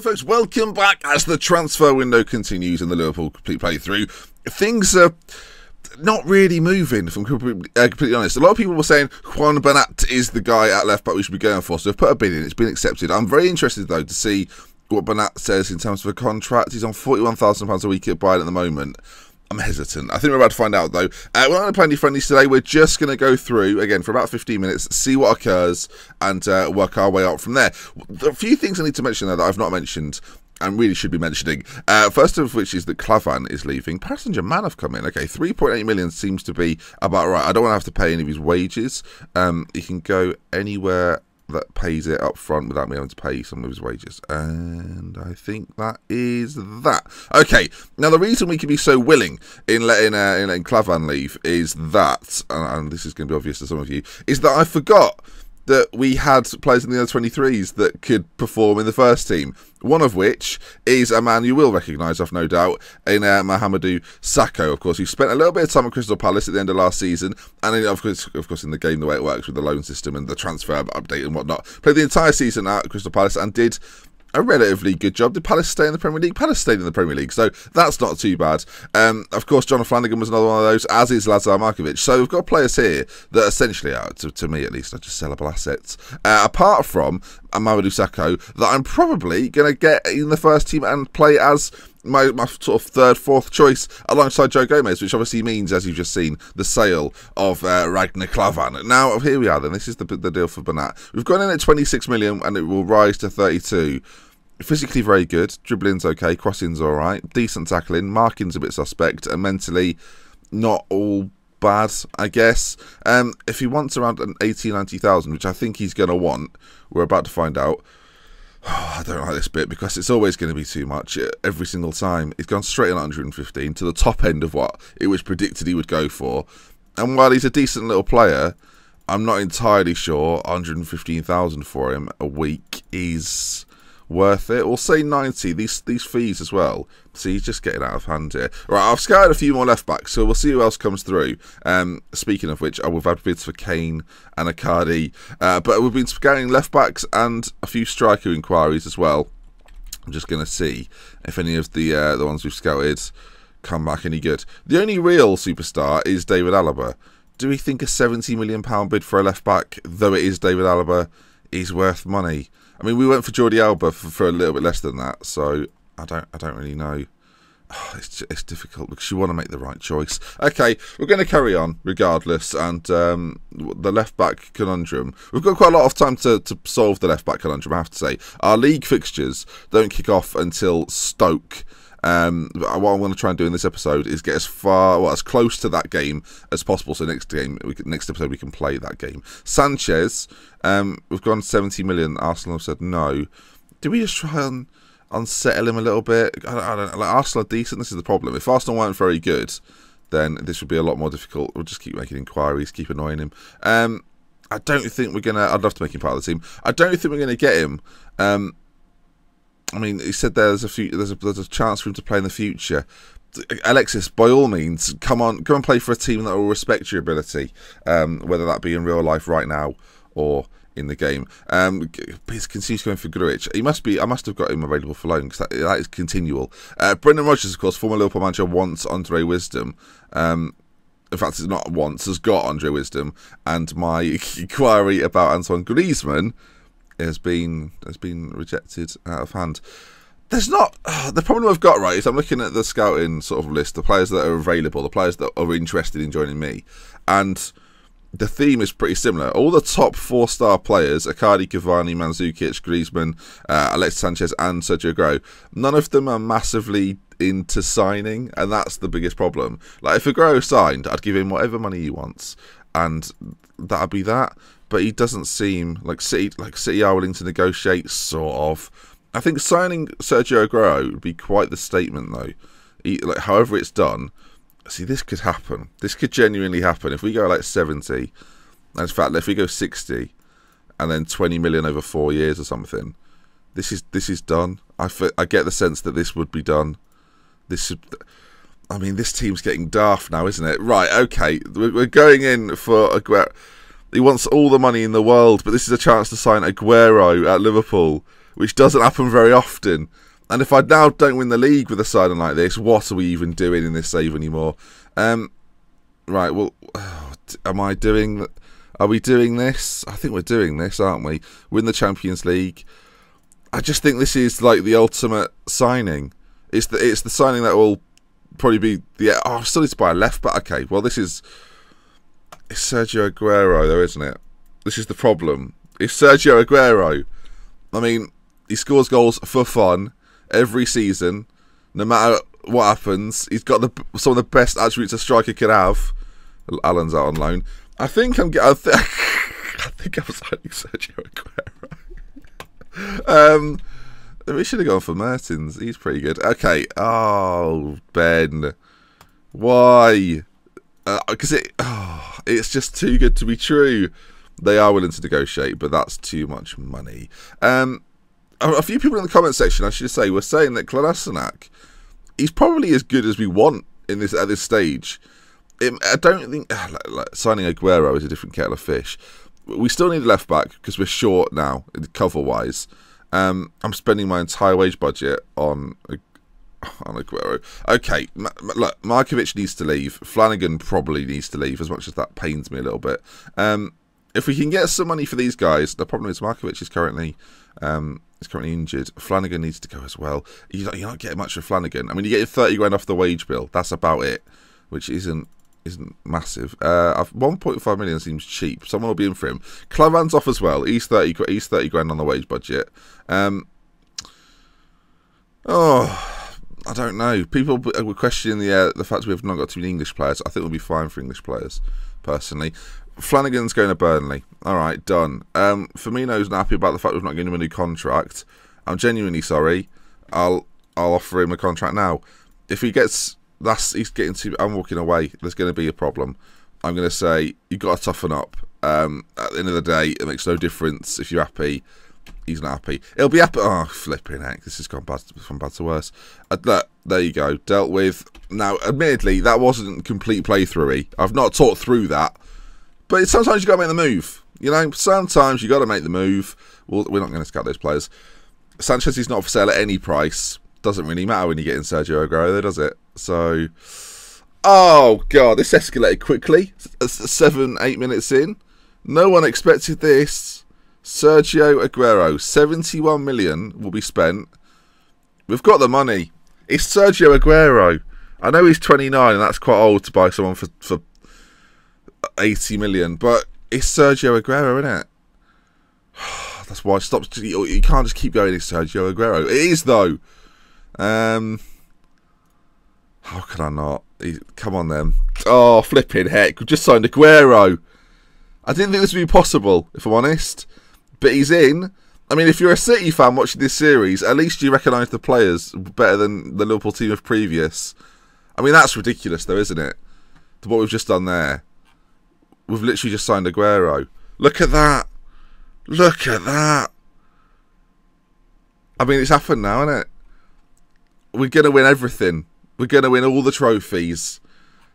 Hello folks, welcome back as the transfer window continues in the Liverpool complete playthrough. Things are not really moving, if I'm completely honest. A lot of people were saying Juan Bernat is the guy at left back we should be going for, so they've put a bid in, it's been accepted. I'm very interested though to see what Bernat says in terms of a contract. He's on £41,000 a week at Bayern at the moment. I'm hesitant. I think we're about to find out though. We're not going to play any friendlies today. We're just going to go through, again, for about 15 minutes, see what occurs and work our way out from there. A few things I need to mention there that I've not mentioned and really should be mentioning. First of which is that Clavan is leaving. Paris Saint-Germain have come in. Okay, 3.8 million seems to be about right. I don't want to have to pay any of his wages. He can go anywhere that pays it up front without me having to pay some of his wages, and I think that is that. Okay, now the reason we can be so willing in letting Clavan leave is that, and this is going to be obvious to some of you, is that I forgot that we had players in the under-23s that could perform in the first team. One of which is a man you will recognise, I've no doubt, in Mahamadou Sakho, of course, who spent a little bit of time at Crystal Palace at the end of last season, and then, of course, in the game, the way it works with the loan system and the transfer update and whatnot, played the entire season at Crystal Palace and did a relatively good job. Did Palace stay in the Premier League? Palace stayed in the Premier League, so that's not too bad. Of course, John Flanagan was another one of those, as is Lazar Markovic. So we've got players here that essentially are, to me at least, are just sellable assets. Apart from Mamadou Sakho, that I'm probably going to get in the first team and play as my sort of third, fourth choice alongside Joe Gomez, which obviously means, as you've just seen, the sale of Ragnar Klavan. Now, here we are then. This is the deal for Bernat. We've gone in at 26 million and it will rise to 32. Physically very good. Dribbling's okay. Crossing's all right. Decent tackling. Marking's a bit suspect. And mentally, not all bad, I guess. If he wants around an 80,000-90,000, which I think he's going to want, we're about to find out. Oh, I don't like this bit because it's always going to be too much every single time. He's gone straight on 115 to the top end of what it was predicted he would go for. And while he's a decent little player, I'm not entirely sure 115,000 for him a week is worth it. We'll say 90. These fees as well. See, he's just getting out of hand here. Right, I've scouted a few more left backs, so we'll see who else comes through. Speaking of which, we've had bids for Kane and Icardi, but we've been scouting left backs and a few striker inquiries as well. I'm just going to see if any of the ones we've scouted come back any good. The only real superstar is David Alaba. Do we think a £70 million bid for a left back, though it is David Alaba, is worth money? I mean, we went for Jordi Alba for a little bit less than that, so I don't really know. Oh, it's difficult because you want to make the right choice. Okay, we're going to carry on regardless, and the left back conundrum. We've got quite a lot of time to solve the left back conundrum, I have to say. Our league fixtures don't kick off until Stoke. What I'm going to try and do in this episode is get as close to that game as possible. So next episode we can play that game. Sanchez, we've gone 70 million. Arsenal have said no. Do we just try and unsettle him a little bit? I don't know. Like, Arsenal are decent. This is the problem. If Arsenal weren't very good, then this would be a lot more difficult. We'll just keep making inquiries, keep annoying him. I don't think we're gonna. I'd love to make him part of the team. I don't think we're gonna get him. I mean, he said there's a chance for him to play in the future. Alexis, by all means, come and play for a team that will respect your ability, whether that be in real life right now or in the game. He continues going for Grujic. I must have got him available for loan because that is continual. Brendan Rodgers, of course, former Liverpool manager, wants Andre Wisdom. In fact, it's not wants, has got Andre Wisdom. And my inquiry about Antoine Griezmann has been rejected out of hand. There's not the problem I've got, right, is I'm looking at the scouting sort of list, the players that are available, the players that are interested in joining me, and the theme is pretty similar. All the top 4-star players, Icardi, Cavani, Mandzukic, Griezmann, Alexis Sanchez and Sergio Aguero, none of them are massively into signing, and that's the biggest problem. Like, if Aguero signed, I'd give him whatever money he wants, and that'd be that. But he doesn't seem like City are willing to negotiate, sort of. I think signing Sergio Aguero would be quite the statement, though. However it's done, see, this could happen. This could genuinely happen if we go like 70. And in fact, if we go 60, and then 20 million over 4 years or something, this is done. I get the sense that this would be done. I mean, this team's getting daft now, isn't it? Right, okay, we're going in for Aguero. He wants all the money in the world, but this is a chance to sign Aguero at Liverpool. which doesn't happen very often. And if I now don't win the league with a signing like this, what are we even doing in this save anymore? Right, well, are we doing this? I think we're doing this, aren't we? Win the Champions League. I just think this is like the ultimate signing. It's the signing that will probably be the... Oh, I still need to buy a left back. Okay, well, it's Sergio Aguero, though, isn't it? This is the problem. It's Sergio Aguero. I mean, he scores goals for fun every season, no matter what happens. He's got some of the best attributes a striker could have. Alan's out on loan. I think I'm signing Sergio Aguero. We should have gone for Mertens. He's pretty good. Okay. Oh, Ben. Why? Because it's just too good to be true. They are willing to negotiate, but that's too much money. A few people in the comment section, I should say, were saying that Kolasinac, he's probably as good as we want at this stage. I don't think signing Aguero is a different kettle of fish. We still need a left back because we're short now, cover-wise. I'm spending my entire wage budget on Aguero. Okay, look, Markovic needs to leave. Flanagan probably needs to leave, as much as that pains me a little bit. If we can get some money for these guys, the problem is Markovic is currently injured. Flanagan needs to go as well. You're not getting much for Flanagan. I mean, you're getting 30 grand off the wage bill. That's about it, which isn't massive. 1.5 million seems cheap. Someone will be in for him. Clavan's off as well. He's 30 grand on the wage budget. I don't know. People were questioning the fact we have not got too many English players. I think we'll be fine for English players, personally. Flanagan's going to Burnley. All right, done. Firmino's not happy about the fact we've not given him a new contract. I'm genuinely sorry. I'll offer him a contract now. If he gets... he's getting too... I'm walking away. There's going to be a problem. I'm going to say, you've got to toughen up. At the end of the day, it makes no difference if you're happy. He's not happy. It'll be happy... Oh, flipping heck. This has gone bad to worse. There you go. Dealt with. Now, admittedly, that wasn't complete playthrough-y. I've not talked through that. But sometimes you got to make the move. You know, sometimes you got to make the move. Well, we're not going to scout those players. Sanchez is not for sale at any price. Doesn't really matter when you get in Sergio Aguero, does it? So, oh god, this escalated quickly. 7-8 minutes in, no one expected this. Sergio Aguero, 71 million will be spent. We've got the money. It's Sergio Aguero. I know he's 29, and that's quite old to buy someone for 80 million, but it's Sergio Aguero, isn't it? That's why you can't just keep going. It's Sergio Aguero. It is though. How can I not? Come on then. Oh, flipping heck. We've just signed Aguero. I didn't think this would be possible, if I'm honest. But he's in. I mean, if you're a City fan watching this series, at least you recognise the players better than the Liverpool team of previous. I mean, that's ridiculous though, isn't it? What we've just done there. We've literally just signed Aguero. Look at that. Look at that. I mean, it's happened now, isn't it? We're going to win everything. We're going to win all the trophies.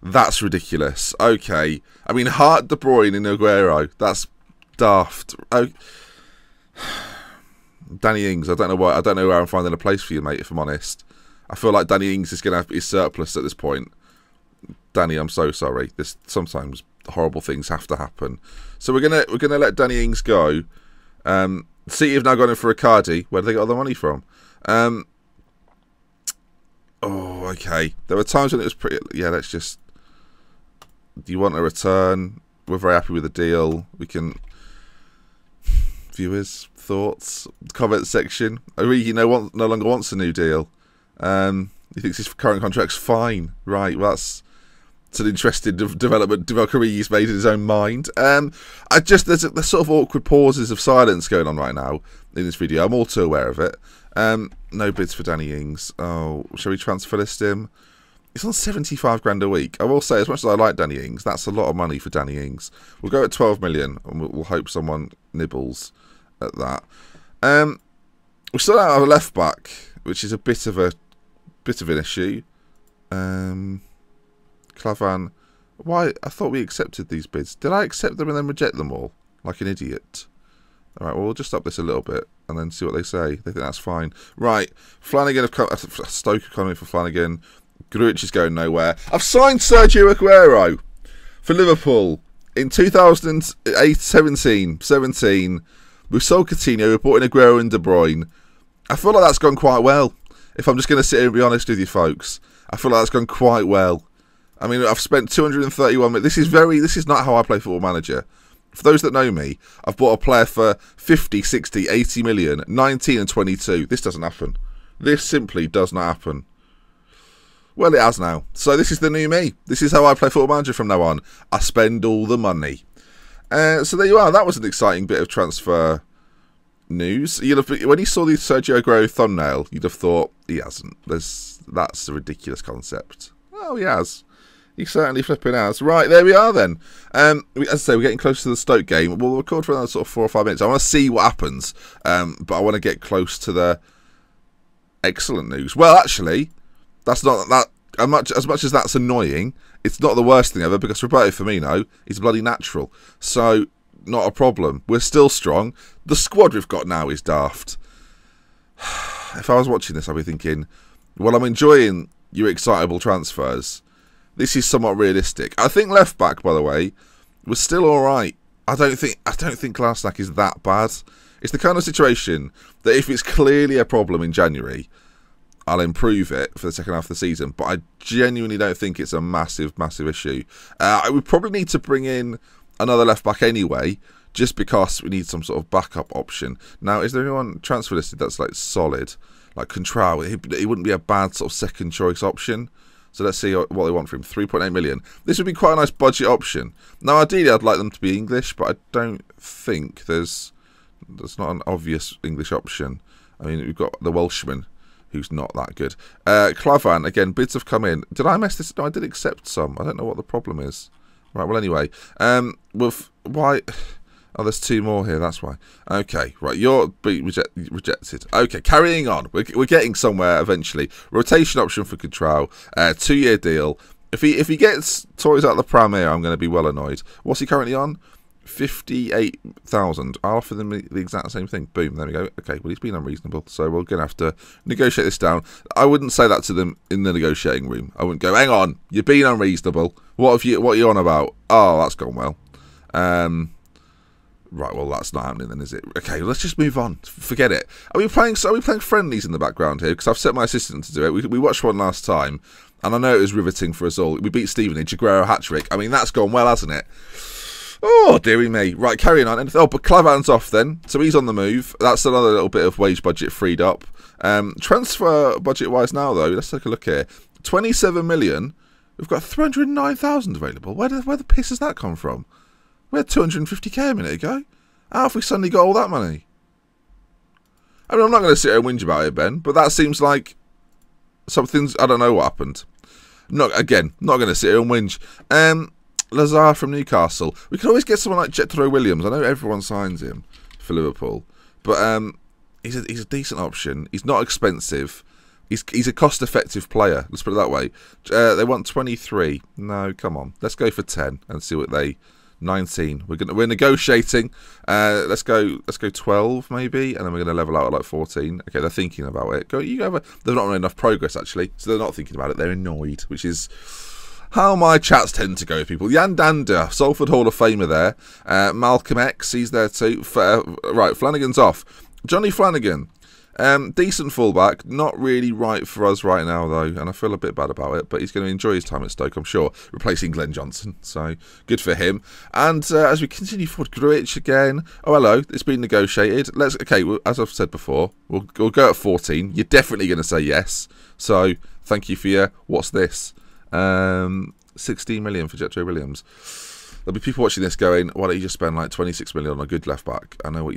That's ridiculous. Okay. I mean, Hart, De Bruyne and Aguero. That's daft. Oh. Danny Ings, I don't know why. I don't know where I'm finding a place for you, mate, if I'm honest. I feel like Danny Ings is going to have his surplus at this point. Danny, I'm so sorry. Sometimes horrible things have to happen. So we're gonna let Danny Ings go. City have now gone in for Icardi. Where do they get all the money from? Oh, okay. There were times when it was pretty... Yeah, let's just... Do you want a return? We're very happy with the deal. We can... Viewers, thoughts, comment section. Origi no longer wants a new deal. He thinks his current contract's fine. Right, well, that's an interesting development Divock Origi's made in his own mind. There's sort of awkward pauses of silence going on right now in this video. I'm all too aware of it. No bids for Danny Ings. Oh, shall we transfer list him? He's on 75 grand a week. I will say, as much as I like Danny Ings, that's a lot of money for Danny Ings. We'll go at 12 million, and we'll hope someone nibbles at that. We still don't have a left back, which is a bit of an issue. Clavan, why? I thought we accepted these bids. Did I accept them and then reject them all like an idiot? All right, well, we'll just up this a little bit. and then see what they say. They think that's fine. Right, Flanagan, Stoke economy for Flanagan. Grujic is going nowhere. I've signed Sergio Aguero for Liverpool in 2017. We sold Coutinho, we brought in Aguero and De Bruyne. I feel like that's gone quite well. If I'm just going to sit here and be honest with you folks, I feel like that's gone quite well. I mean, I've spent 231 minutes. This is not how I play Football Manager. For those that know me, I've bought a player for 50, 60, 80 million, 19 and 22. This doesn't happen. This simply does not happen. Well, it has now. So this is the new me. This is how I play Football Manager from now on. I spend all the money. So there you are. That was an exciting bit of transfer news. When you saw the Sergio Aguero thumbnail, you'd have thought, he hasn't. That's a ridiculous concept. Oh, he has. He certainly flipping has. Right, there we are then. As I say, we're getting close to the Stoke game. We'll record for another sort of 4 or 5 minutes. I want to see what happens, but I want to get close to the excellent news. Well, actually, that's not that. As much as that's annoying, it's not the worst thing ever, because Roberto Firmino is bloody natural. So, not a problem. We're still strong. The squad we've got now is daft. If I was watching this, I'd be thinking, well, I'm enjoying your excitable transfers. This is somewhat realistic. I think left back, by the way, was still all right. I don't think Glasnack is that bad. It's the kind of situation that if it's clearly a problem in January, I'll improve it for the second half of the season. But I genuinely don't think it's a massive, massive issue. I would probably need to bring in another left back anyway, just because we need some sort of backup option. Now, is there anyone transfer listed that's like solid, like Contrao? He wouldn't be a bad sort of second choice option. So let's see what they want for him. 3.8 million. This would be quite a nice budget option. Now, ideally, I'd like them to be English, but I don't think there's not an obvious English option. I mean, we've got the Welshman, who's not that good. Clavan, again, bids have come in. Did I mess this? No, I did accept some. I don't know what the problem is. Right, well, anyway. Why? Oh, there's 2 more here, that's why. Okay, right, you're rejected. Okay, carrying on. We're getting somewhere eventually. Rotation option for Contrao. 2-year deal. If he gets toys out of the pram here, I'm going to be well annoyed. What's he currently on? 58,000. I'll offer them the exact same thing. Boom, there we go. Okay, well, he's been unreasonable, so we're going to have to negotiate this down. I wouldn't say that to them in the negotiating room. I wouldn't go, hang on, you're being unreasonable. What are you on about? Oh, that's gone well. Right, well, that's not happening then, is it? Okay, let's just move on. Forget it. Are we playing friendlies in the background here? Because I've set my assistant to do it. We watched one last time, and I know it was riveting for us all. We beat Stevenage, Aguero hat-trick. I mean, that's gone well, hasn't it? Oh, dearie me. Right, carrying on. Oh, but Clavan's off then, so he's on the move. That's another little bit of wage budget freed up. Transfer budget-wise now, though, let's take a look here. 27 million. We've got 309,000 available. Where the piss has that come from? We had 250k a minute ago. How have we suddenly got all that money? I mean, I'm not going to sit here and whinge about it, Ben, but that seems like something's... I don't know what happened. Not going to sit here and whinge. Lazar from Newcastle. We could always get someone like Jethro Williams. I know everyone signs him for Liverpool, but he's a decent option. He's not expensive. He's a cost-effective player. Let's put it that way. They want 23. No, come on. Let's go for 10 and see what they... 19. We're negotiating. Let's go 12 maybe, and then we're gonna level out at like 14. Okay, they're thinking about it. They've not made enough progress actually, so they're not thinking about it. They're annoyed, which is how my chats tend to go with people. Jan Dander, Salford Hall of Famer there. Malcolm X, he's there too. Right, Flanagan's off. Johnny Flanagan. Decent fullback, not really right for us right now though, and I feel a bit bad about it, but he's going to enjoy his time at Stoke, I'm sure, replacing Glenn Johnson, so good for him. And as we continue forward, Grujic again. Oh, hello, it's been negotiated. As I've said before, we'll go at 14. You're definitely going to say yes, so thank you for your, what's this? 16 million for Jethro Williams. There'll be people watching this going, why don't you just spend like 26 million on a good left back? I know.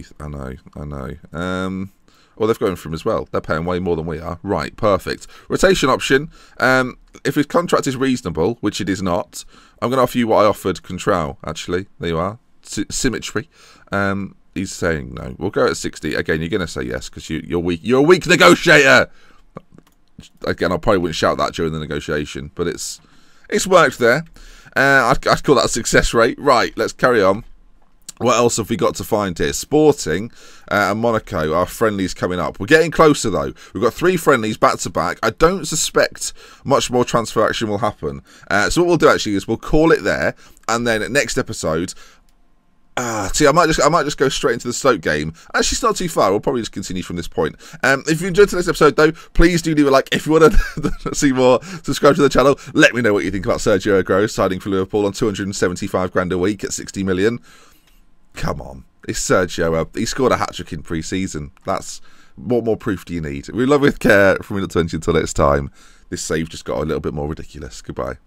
Well, they've gone for him as well. They're paying way more than we are. Right, perfect. Rotation option. If his contract is reasonable, which it is not, I'm going to offer you what I offered Contrao, actually. There you are. Symmetry. He's saying no. We'll go at 60. Again, you're going to say yes because you're weak. You're a weak negotiator! Again, I probably wouldn't shout that during the negotiation, but it's worked there. I'd call that a success rate. Right, let's carry on. What else have we got to find here? Sporting and Monaco, our friendlies coming up. We're getting closer, though. We've got 3 friendlies back-to-back. I don't suspect much more transfer action will happen. So what we'll do, actually, is we'll call it there. And then next episode... see, I might just go straight into the Stoke game. Actually, it's not too far. We'll probably just continue from this point. If you enjoyed today's episode, though, please do leave a like. If you want to see more, subscribe to the channel. Let me know what you think about Sergio Aguero signing for Liverpool on 275 grand a week at 60 million. Come on, it's Sergio. He scored a hat-trick in pre-season. What more proof do you need? We love with care from Minute 20 until next time. This save just got a little bit more ridiculous. Goodbye.